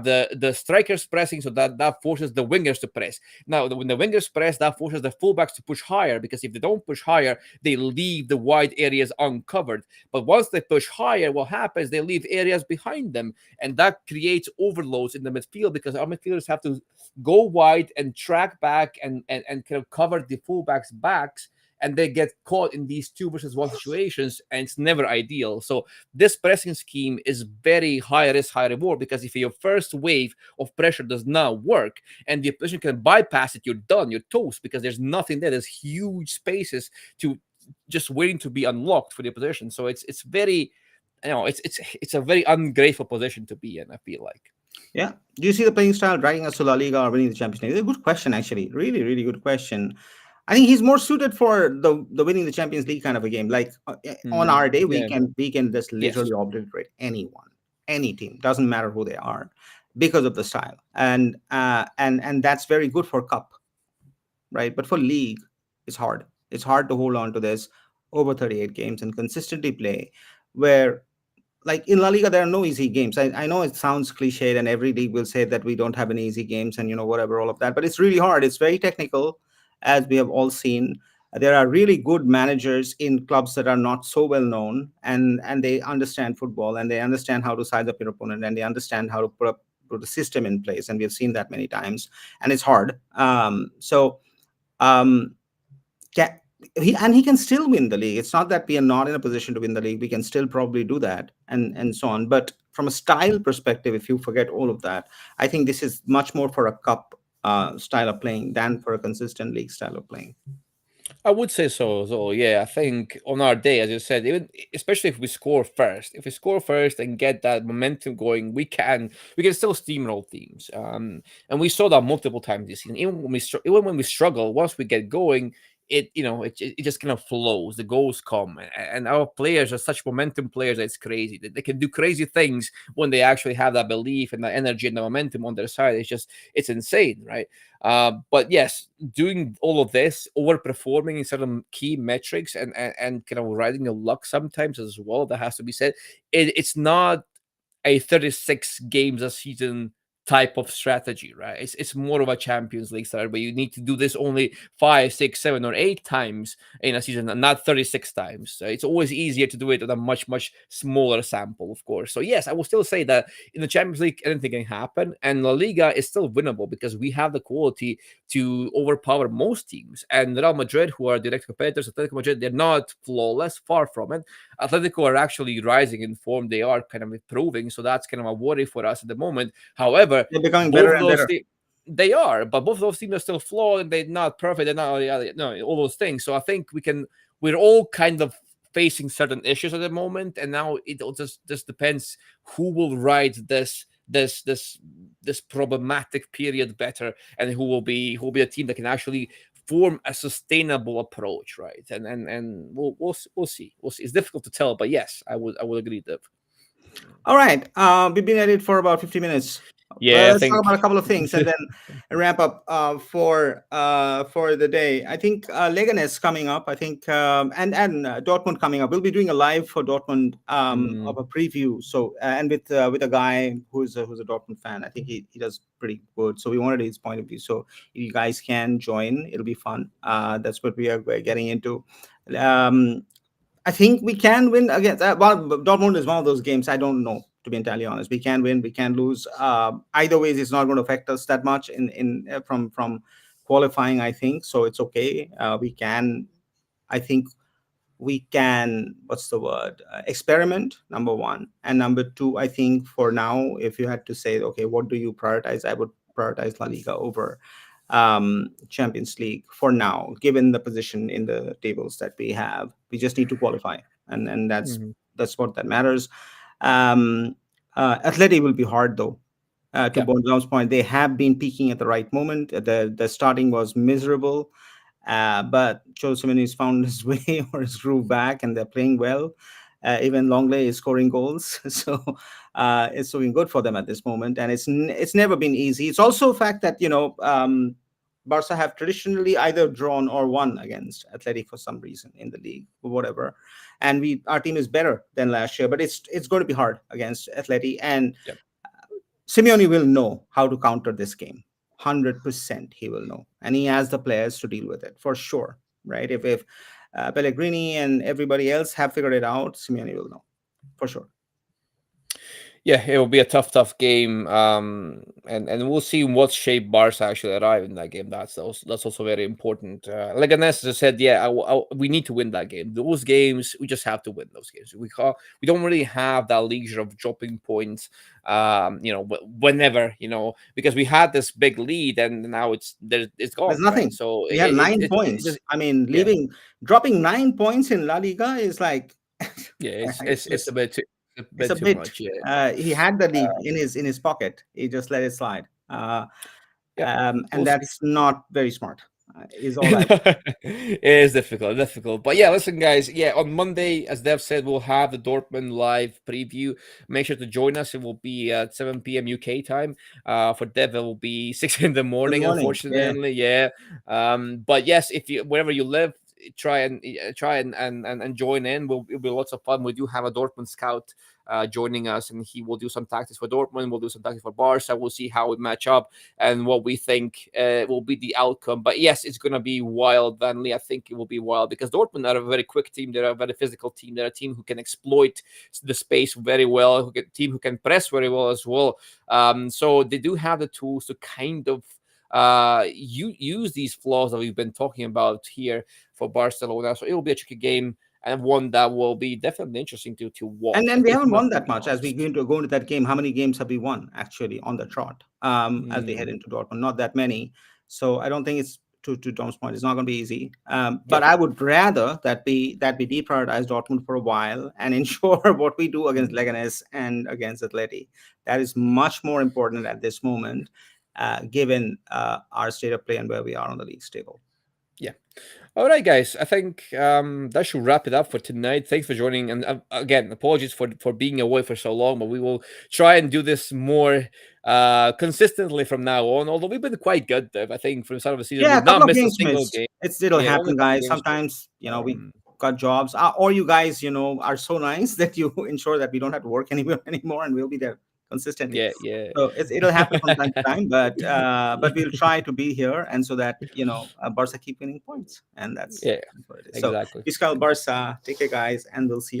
the strikers pressing, so that forces the wingers to press. Now when the wingers press, that forces the fullbacks to push higher, because if they don't push higher, they leave the wide areas uncovered. But once they push higher, what happens? They leave areas behind them, and that creates overloads in the midfield, because our midfielders have to go wide and track back and kind of cover the fullbacks' backs, and they get caught in these two versus one situations, and it's never ideal. So this pressing scheme is very high risk, high reward, because if your first wave of pressure does not work and the opposition can bypass it, you're done, you're toast, because there's nothing there. There's huge spaces to just waiting to be unlocked for the opposition. So it's very, it's a very ungrateful position to be in, I feel like. Yeah. Do you see the playing style dragging us to La Liga or winning the Champions League? It's a good question, actually. Really, really good question. I think he's more suited for the winning the Champions League kind of a game. Like on our day, we Yeah. can just literally Yes. obliterate anyone, any team. Doesn't matter who they are, because of the style, and that's very good for cup, right? But for league, it's hard. It's hard to hold on to this over 38 games and consistently play. Where like in La Liga, there are no easy games. I know it sounds cliched, and every league will say that we don't have any easy games, and whatever, all of that. But it's really hard. It's very technical, as we have all seen. There are really good managers in clubs that are not so well known, and they understand football, and they understand how to size up your opponent, and they understand how to put a system in place. And we have seen that many times, and it's hard. Um, ca- he can still win the league. It's not that we are not in a position to win the league. We can still probably do that, and so on. But from a style perspective, if you forget all of that, I think this is much more for a cup style of playing than for a consistent league style of playing. I would say so. So yeah, I think on our day, as you said, even especially if we score first and get that momentum going, we can still steamroll teams. And we saw that multiple times this season. Even when we struggle, once we get going, it just kind of flows. The goals come, and our players are such momentum players that it's crazy. They can do crazy things when they actually have that belief and that energy and the momentum on their side. It's insane, right? But yes, doing all of this, overperforming in certain key metrics, and kind of riding your luck sometimes as well. That has to be said. It's not a 36 games a season type of strategy, right? It's more of a Champions League style where you need to do this only 5, 6, 7, or 8 times in a season, and not 36 times. So it's always easier to do it with a much smaller sample, of course. So yes, I will still say that in the Champions League, anything can happen, and La Liga is still winnable because we have the quality to overpower most teams. And Real Madrid, who are direct competitors, Atletico Madrid, they're not flawless, far from it. Atletico are actually rising in form. They are kind of improving, so that's kind of a worry for us at the moment. However, They're becoming both better of and those better. teams, they are, but both of those teams are still flawed, and they're not perfect. They're not no, all those things. So I think we're all kind of facing certain issues at the moment, and now it all just depends who will ride this problematic period better, and who will be a team that can actually form a sustainable approach, right? And we'll see. It's difficult to tell, but yes, I would agree, Dev. All right. We've been at it for about 50 minutes. Yeah, I Let's talk about a think. couple of things and then wrap up for the day. I think Leganes coming up. I think and Dortmund coming up. We'll be doing a live for Dortmund of Mm, a preview. So and with a guy who's a Dortmund fan. I think he does pretty good. So we wanted his point of view. So if you guys can join, it'll be fun. That's what we're getting into. Um, I think we can win against. Well, Dortmund is one of those games. I don't know, to be entirely honest. We can win, we can lose. Either ways, it's not going to affect us that much in from qualifying. I think so. It's okay. We can. I think we can. What's the word? Experiment. Number one, and number two. I think for now, if you had to say, okay, what do you prioritize? I would prioritize La Liga over Champions League for now, given the position in the tables that we have. We just need to qualify, and mhm. that's what that matters. Um, Athletic will be hard though. To Yeah. Bonjam's point, they have been peaking at the right moment. The starting was miserable, But Joe Simeone's found his way or his groove back, and they're playing well. Even Longley is scoring goals, so it's looking good for them at this moment. And it's never been easy. It's also a fact that Barca have traditionally either drawn or won against Athletic for some reason in the league or whatever, and we our team is better than last year. But it's going to be hard against Athletic, and Yep. Simeone will know how to counter this game. 100% he will know. And he has the players to deal with it for sure. Right? If Pellegrini and everybody else have figured it out, Simeone will know for sure. Yeah, it will be a tough game, and we'll see in what shape Barca actually arrive in that game. That's also very important. Leganes just said, yeah, we need to win that game. Those games, we just have to win those games. We don't really have that leisure of dropping points, whenever, because we had this big lead and now it's There's gone, right? nothing. So We had nine it points. just I mean, yeah. dropping 9 points in La Liga is like, Yeah, it's it's just, a it's bit a too bit. much. Yeah. He had the lead in his pocket. He just let it slide. Yep. And We'll see. that's not very smart. Is all I. It is difficult. But yeah, listen, guys. Yeah, on Monday, as Dev said, we'll have the Dortmund live preview. Make sure to join us. It will be at 7 p.m. UK time. For Dev, it will be 6 in the Good morning. morning. Yeah. Unfortunately, yeah. But yes, if you wherever you live, try and join in. It'll be lots of fun. We do have a Dortmund scout joining us, and he will do some tactics for Dortmund. We'll do some tactics for Barca. We'll see how we match up and what we think will be the outcome. But yes, it's going to be wild, Van Lee. I think it will be wild because Dortmund are a very quick team. They're a very physical team. They're a team who can exploit the space very well, team who can press very well as well. So they do have the tools to kind of use these flaws that we've been talking about here for Barcelona. So it will be a tricky game and one that will be definitely interesting to And watch, and we if haven't not won to that be much as we honest. go into that game. How many games have we won actually on the trot? As we head Mm, into Dortmund, not that many. So I don't think it's to Tom's point. It's not going to be easy. But yep. I would rather that we deprioritize Dortmund for a while and ensure what we do against Mm, Leganes and against Atleti. That is much more important at this moment, given our state of play and where we are on the league table. yeah. All right, guys. I think that should wrap it up for tonight. Thanks for joining, and again, apologies for being away for so long, but we will try and do this more consistently from now on. Although we've been quite good, Dev. I think from the start of the season, Yeah, a we've couple not of missed a games single missed. game. It'll Yeah, only happen, a couple of guys. games missed. Sometimes we Um, got jobs, or you guys are so nice that you ensure that we don't have to work anywhere anymore, and we'll be there consistently. yeah, yeah, So it'll happen from time to time, but we'll try to be here, and so that Barca keep winning points, and that's yeah. what it is. So, Exactly. Fiscal Barca, take care, guys, and we'll see you.